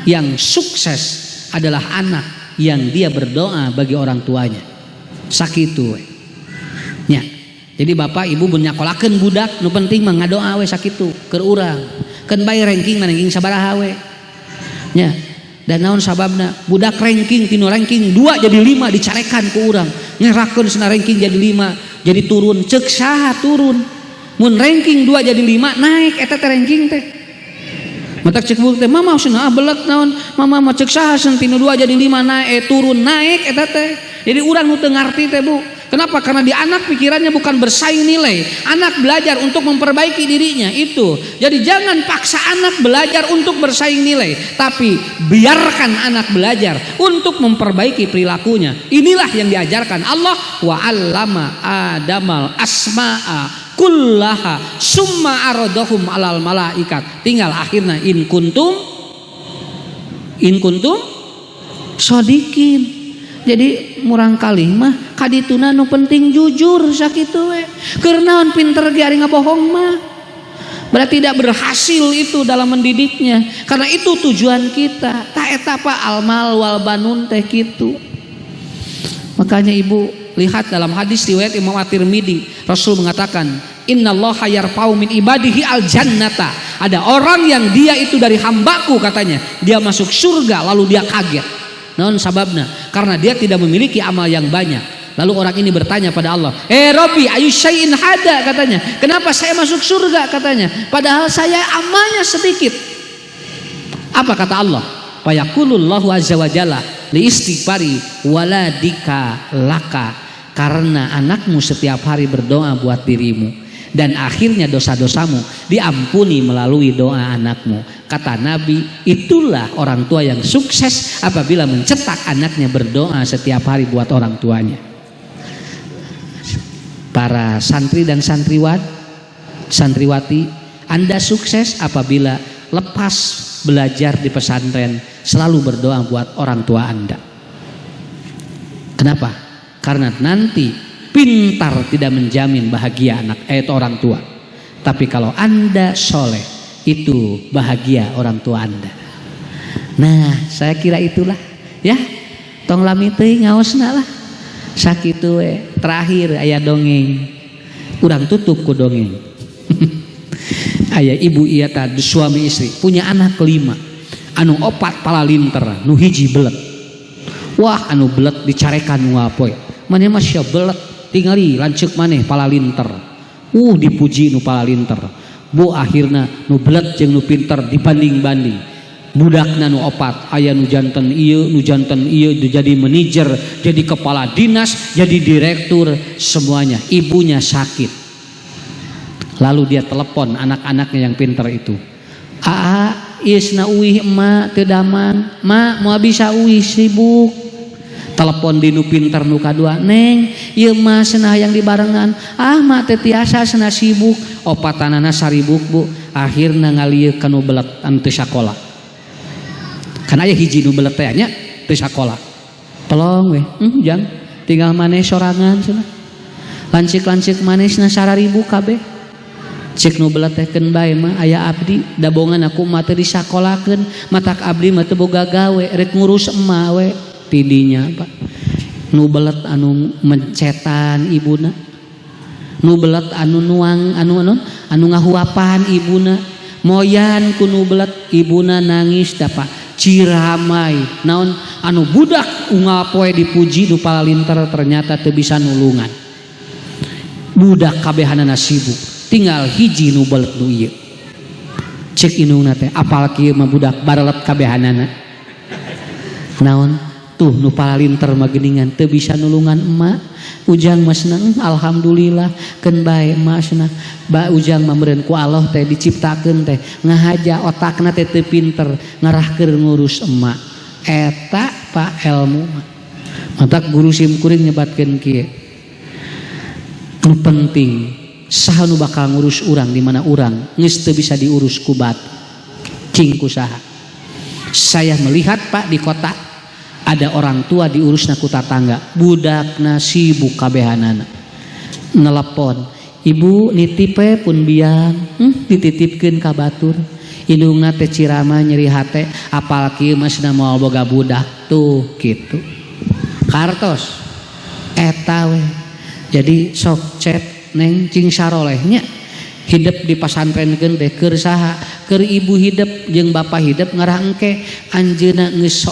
yang sukses adalah anak yang dia berdoa bagi orang tuanya. Sakitu we. Nya. Jadi Bapak Ibu mun nyakolakeun budak nu penting mah ngadoa we sakitu keur urang. Keun bae ranking ranking sabaraha we. Nya. Dan naon sababna? Budak ranking tinu ranking 2 jadi 5 dicarekan ku urang. Ngerakeun cenah ranking jadi 5 jadi turun. Ceuk saha turun? Mun ranking 2 jadi 5 naik eta teh ranking teh. Matak cek buk teh mama cenah belet naon? Mama mah cek saha tinu 2 jadi 5 naik turun naik eta teh. Jadi urang nu teu ngarti teh Bu. Kenapa? Karena di anak pikirannya bukan bersaing nilai. Anak belajar untuk memperbaiki dirinya itu. Jadi jangan paksa anak belajar untuk bersaing nilai, tapi biarkan anak belajar untuk memperbaiki perilakunya. Inilah yang diajarkan Allah. Wa 'allama Adamal asma'a kullaha summa aradahum 'alal malaikat. Tinggal akhirnya in kuntum shodikin. Jadi murang kali mah kadituna nu penting jujur sakitu we. Keur naon pinter ge ari ngabohong mah. Berarti tidak berhasil itu dalam mendidiknya. Karena itu tujuan kita. Ta eta pa almal wal banun teh kitu. Makanya Ibu lihat dalam hadis riwayat Imam At-Tirmidzi, Rasul mengatakan, "Innallaha yarfa'u min ibadihi al-jannata." Ada orang yang dia itu dari hambaku katanya, dia masuk surga lalu dia kaget. Naon sababna? Karena dia tidak memiliki amal yang banyak. Lalu orang ini bertanya pada Allah, Robbi ayu syai'in hada katanya. Kenapa saya masuk surga katanya? Padahal saya amalnya sedikit. Apa kata Allah? Fayaqulullahu azza wa jalla li istighfari waladika laka. Karena anakmu setiap hari berdoa buat dirimu. Dan akhirnya dosa-dosamu diampuni melalui doa anakmu. Kata Nabi, itulah orang tua yang sukses apabila mencetak anaknya berdoa setiap hari buat orang tuanya. Para santri dan santriwati, Anda sukses apabila lepas belajar di pesantren selalu berdoa buat orang tua Anda. Kenapa? Karena nanti pintar tidak menjamin bahagia anak orang tua. Tapi kalau Anda soleh, itu bahagia orang tua Anda. Nah, saya kira itulah ya. Tong lami teuing ngaosna lah. Sakitu we. Terakhir aya dongeng. Urang tutup ku dongeng. Aya ibu ieu teh suami istri punya anak 5. Anu 4 palalinter, nu hiji belet. Wah, anu belet dicarekan nu apoy. Mane mah sia belet. Tingali lanceuk maneh palalinter. Dipuji nu palalinter. Bu akhirna nu belet jeung nu pinter dibanding-banding. Budakna nu 4 aya nu janten ieu jadi manajer, jadi kepala dinas, jadi direktur, semuanya. Ibunya sakit. Lalu dia telepon anak-anaknya yang pinter itu. Isna uih emak teu daman. Mak moal bisa uih sibuk. Telepon di nu pinter nu kadua, Neng, ieu mah cenah yang dibarengan. Mak teh tiasa cenah sibuk. Opatanana saribuk Bu. Akhirna ngalieu ka nu belet anu teu sakola. Kan aya hiji nu belet teh nya teu sakola. Tolong we, jang tinggal maneh sorangan cenah. lancik-lancik manisna 1000 kabeh cek nu beletekeun bae mah aya abdi dabongan aku mah teu disakolakeun matak abdi mah teu boga gawe rek ngurus emak we tidinya Pak nu belet anu mencetan ibuna nu belet anu nuang anu ngahuapan ibuna moyan ku nu belet ibuna nangis da Pak ciramai naon anu budak unggal poe dipuji nu palalinter ternyata teu bisa nulungan budak kabehanana sibuk tinggal hiji nu belet nu ieu cek indungna teh apal kieu mah budak barelet kabehanana naon tuh nu palalinter mah geuningan teu bisa nulungan emak ujang mah seneng alhamdulillah keun bae emak cenah ba ujang mah meureun ku Allah teh diciptakeun teh ngahaja otakna teh teu pinter ngarahkeun ngurus emak eta Pak ilmu mah matak guru simkuring nyebatkeun kieu nu penting saha nu bakal ngurus urang di mana urang geus teu bisa diurus ku batu cing kusaha saya melihat Pak di kota ada orang tua diurusna ku tatangga budakna sibuk kabehanana nelepon ibu nitip pun biang dititipkeun ka batur indungna teh cirama nyeri hate apal kieu mah cenah moal boga budak tuh kitu kartos eta we jadi sok chat neng cing sarolehnya hidup di pasantrenkeun teh keur saha keur ibu hidup jeung bapa hidup ngarah engke anjeunna geus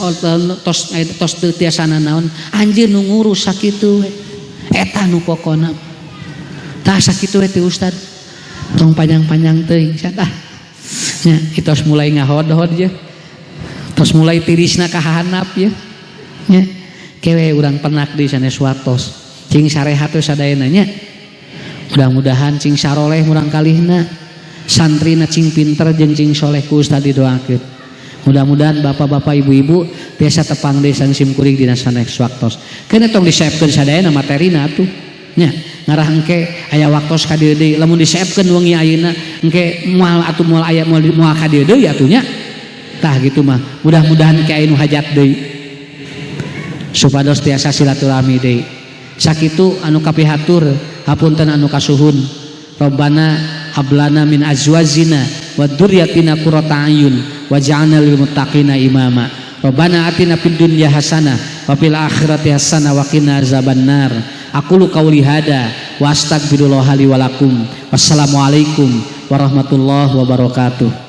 tos teu tiasana naon anjeun nu ngurus sakitu we eta nu pokona tah sakitu we teh Ustad tong panjang-panjang teuing sia tah nya tos mulai ngahod-hod je tos mulai tirisna ka handap ye nya kewe urang penak di sanes watos cing sarehat we sadayana nya mudah-mudahan cing saroleh murang kalihna santrina cing pinter jeung cing soleh ku Ustad didoakeun mudah-mudahan bapak-bapak ibu-ibu biasa tepang desan simkuring dina sanes waktos keun tong disaepkeun sadayana materina atuh nya ngarah engke aya waktos ka dieu deui lamun disaepkeun wengi ayeuna engke moal atuh moal aya moal ka dieu deui atuh nya tah gitu mah mudah-mudahan ke anu hajat deui supados tiasa silaturahmi deui sakitu anu kapihatur hapunten anu kasuhun Rabbana hablana min azwajina wa dzurriyyatina qurrata a'yun waj'alna lil muttaqina imama Rabbana atina fid dunya hasanah wa fil akhirati hasanah wa qina azabannar aqulu qauli hada wa astaghfirullah li wa lakum wassalamu alaikum warahmatullahi wabarakatuh.